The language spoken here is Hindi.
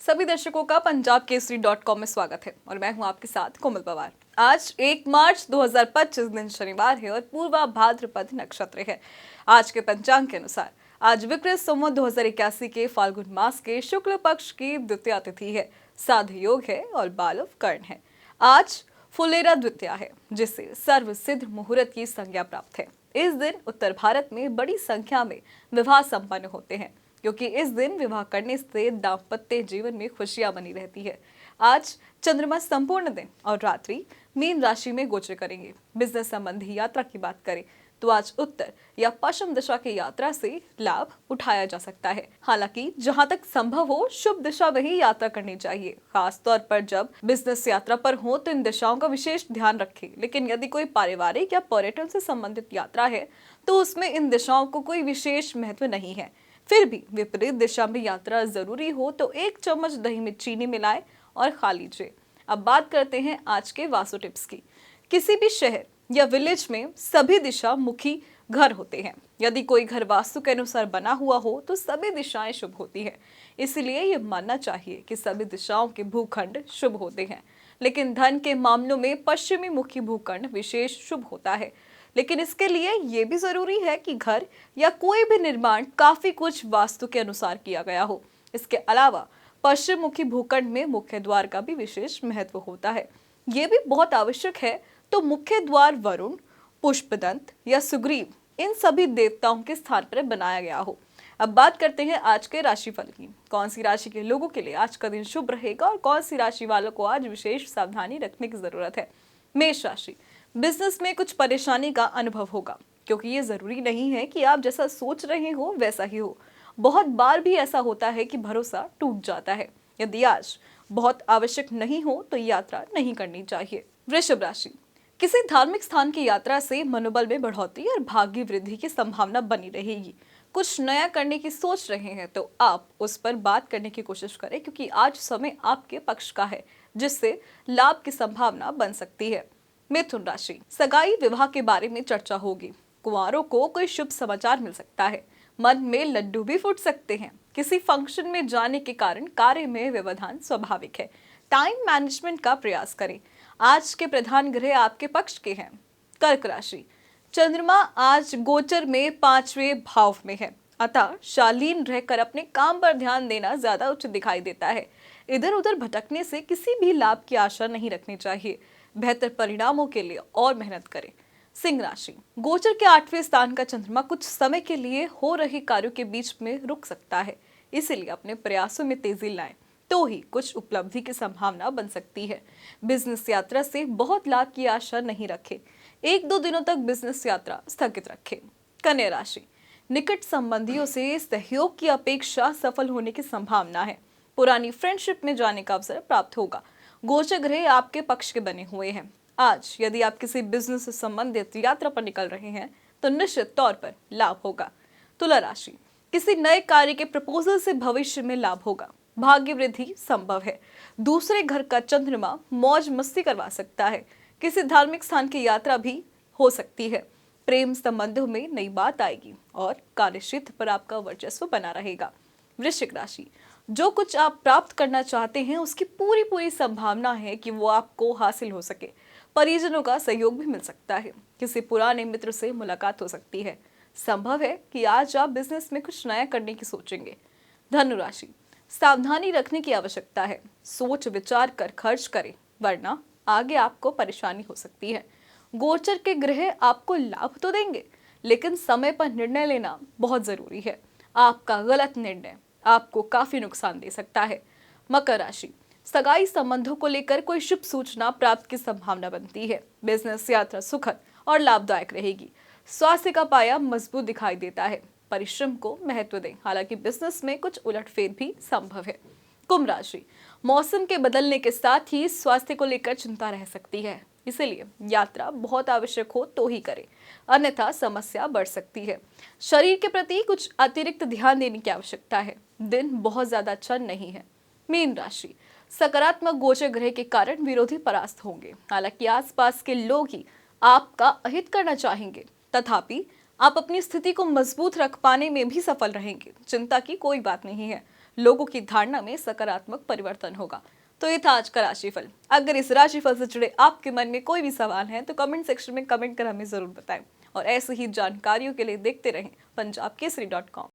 सभी दर्शकों का पंजाब केसरी.com में स्वागत है और मैं हूं आपके साथ कोमल पवार। आज 1 मार्च 2025 दिन शनिवार है और पूर्वा भाद्रपद नक्षत्र है। आज के पंचांग के अनुसार आज विक्रम संवत 2081 के फाल्गुन मास के शुक्ल पक्ष की द्वितीया तिथि है। साध योग है और बालव कर्ण है। आज फुलेरा द्वितीया है जिससे सर्व सिद्ध मुहूर्त की संज्ञा प्राप्त है। इस दिन उत्तर भारत में बड़ी संख्या में विवाह संपन्न होते हैं क्योंकि इस दिन विवाह करने से दाम्पत्य जीवन में खुशियां बनी रहती है। आज चंद्रमा संपूर्ण दिन और रात्रि मीन राशि में गोचर करेंगे। बिजनेस संबंधी यात्रा की बात करें तो आज उत्तर या पश्चिम दिशा की यात्रा से लाभ उठाया जा सकता है। हालांकि जहां तक संभव हो शुभ दिशा में ही यात्रा करनी चाहिए। खास तौर पर जब बिजनेस यात्रा पर हो तो इन दिशाओं का विशेष ध्यान रखें। लेकिन यदि कोई पारिवारिक या पर्यटन से संबंधित यात्रा है तो उसमें इन दिशाओं को कोई विशेष महत्व नहीं है। फिर भी विपरीत दिशा में यात्रा जरूरी हो तो 1 चम्मच दही में चीनी मिलाएं और खा लीजिए। अब बात करते हैं आज के वास्तु टिप्स की। किसी भी शहर या विलेज में सभी दिशा मुखी घर होते हैं। यदि कोई घर वास्तु के अनुसार बना हुआ हो तो सभी दिशाएं शुभ होती हैं। इसलिए ये मानना चाहिए कि सभी दिशाओं के भूखंड शुभ होते हैं। लेकिन धन के मामलों में पश्चिमी मुखी भूखंड विशेष शुभ होता है। लेकिन इसके लिए ये भी जरूरी है कि घर या कोई भी निर्माण काफी कुछ वास्तु के अनुसार किया गया हो। इसके अलावा पश्चिम मुखी भूखंड में मुख्य द्वार का भी विशेष महत्व होता है। ये भी बहुत आवश्यक है। तो मुख्य द्वार वरुण, पुष्पदंत या सुग्रीव इन सभी देवताओं के स्थान पर बनाया गया हो। अब बात करते हैं आज के राशिफल की। कौन सी राशि के लोगों के लिए आज का दिन शुभ रहेगा और कौन सी राशि वालों को आज विशेष सावधानी रखने की जरूरत है। मेष राशि, बिजनेस में कुछ परेशानी का अनुभव होगा क्योंकि ये जरूरी नहीं है कि आप जैसा सोच रहे हो वैसा ही हो। बहुत बार भी ऐसा होता है कि भरोसा टूट जाता है। यदि आज बहुत आवश्यक नहीं हो तो यात्रा नहीं करनी चाहिए। वृषभ राशि, किसी धार्मिक स्थान की यात्रा से मनोबल में बढ़ोतरी और भाग्य वृद्धि की संभावना बनी रहेगी। कुछ नया करने की सोच रहे हैं तो आप उस पर बात करने की कोशिश करें क्योंकि आज समय आपके पक्ष का है जिससे लाभ की संभावना बन सकती है। मिथुन राशि, सगाई विवाह के बारे में चर्चा होगी। कुंवारों को कोई शुभ समाचार मिल सकता है। मन में लड्डू भी फूट सकते हैं। किसी फंक्शन में जाने के कारण कार्य में व्यवधान स्वाभाविक है। टाइम मैनेजमेंट का प्रयास करें। आज के प्रधान ग्रह आपके पक्ष के हैं। कर्क राशि, चंद्रमा आज गोचर में 5वें भाव में है, अतः शालीन रहकर अपने काम पर ध्यान देना ज्यादा उचित दिखाई देता है। इधर उधर भटकने से किसी भी लाभ की आशा नहीं रखनी चाहिए। बेहतर परिणामों के लिए और मेहनत करें। सिंह राशि, गोचर के 8वें स्थान का चंद्रमा कुछ समय के लिए हो रहे कार्यों के बीच में रुक सकता है। इसीलिए अपने प्रयासों में तेजी लाएं तो ही कुछ उपलब्धि की संभावना बन सकती है। बिजनेस यात्रा से बहुत लाभ की आशा नहीं रखें। 1-2 दिनों तक बिजनेस यात्रा स्थगित रखें। कन्या राशि, निकट संबंधियों से सहयोग की अपेक्षा सफल होने की संभावना है। पुरानी फ्रेंडशिप में जाने का अवसर प्राप्त होगा। गोचर ग्रह आपके पक्ष के बने हुए हैं। आज यदि आप किसी बिजनेस से संबंधित यात्रा पर निकल रहे हैं तो निश्चित तौर पर लाभ होगा। तुला राशि, किसी नए कार्य के प्रपोजल से भविष्य में लाभ होगा। भाग्य वृद्धि संभव है। दूसरे घर का चंद्रमा मौज मस्ती करवा सकता है। किसी धार्मिक स्थान की यात्रा भी हो सकती है। प्रेम संबंधों में नई बात आएगी और कार्यक्षेत्र पर आपका वर्चस्व बना रहेगा। वृश्चिक राशि, जो कुछ आप प्राप्त करना चाहते हैं उसकी पूरी संभावना है कि वो आपको हासिल हो सके। परिजनों का सहयोग भी मिल सकता है। किसी पुराने मित्र से मुलाकात हो सकती है। संभव है कि आज आप बिजनेस में कुछ नया करने की सोचेंगे। धनु राशि, सावधानी रखने की आवश्यकता है। सोच विचार कर खर्च करें वरना आगे आपको परेशानी हो सकती है। गोचर के ग्रह आपको लाभ तो देंगे लेकिन समय पर निर्णय लेना बहुत जरूरी है। आपका गलत निर्णय आपको काफी नुकसान दे सकता है। मकर राशि, सगाई संबंधों को लेकर कोई शुभ सूचना प्राप्त की संभावना बनती है। बिजनेस यात्रा सुखद और लाभदायक रहेगी। स्वास्थ्य का पाया मजबूत दिखाई देता है। परिश्रम को महत्व दें। हालांकि बिजनेस में कुछ उलटफेर भी संभव है। कुंभ राशि, मौसम के बदलने के साथ ही स्वास्थ्य को लेकर चिंता रह सकती है। इसीलिए यात्रा बहुत आवश्यक हो तो ही करें अन्यथा समस्या बढ़ सकती है। शरीर के प्रति कुछ अतिरिक्त ध्यान देने की आवश्यकता है। दिन बहुत ज्यादा अच्छा नहीं है। मीन राशि, सकारात्मक गोचर ग्रह के कारण विरोधी परास्त होंगे। हालांकि आसपास के लोग ही आपका अहित करना चाहेंगे तथापि आप अपनी स्थिति को मजबूत रख पाने में भी सफल रहेंगे। चिंता की कोई बात नहीं है। लोगों की धारणा में सकारात्मक परिवर्तन होगा। तो ये था आज का राशिफल। अगर इस राशिफल से जुड़े आपके मन में कोई भी सवाल है तो कमेंट सेक्शन में कमेंट कर हमें जरूर बताएं और ऐसे ही जानकारियों के लिए देखते रहें पंजाबकेसरी.com।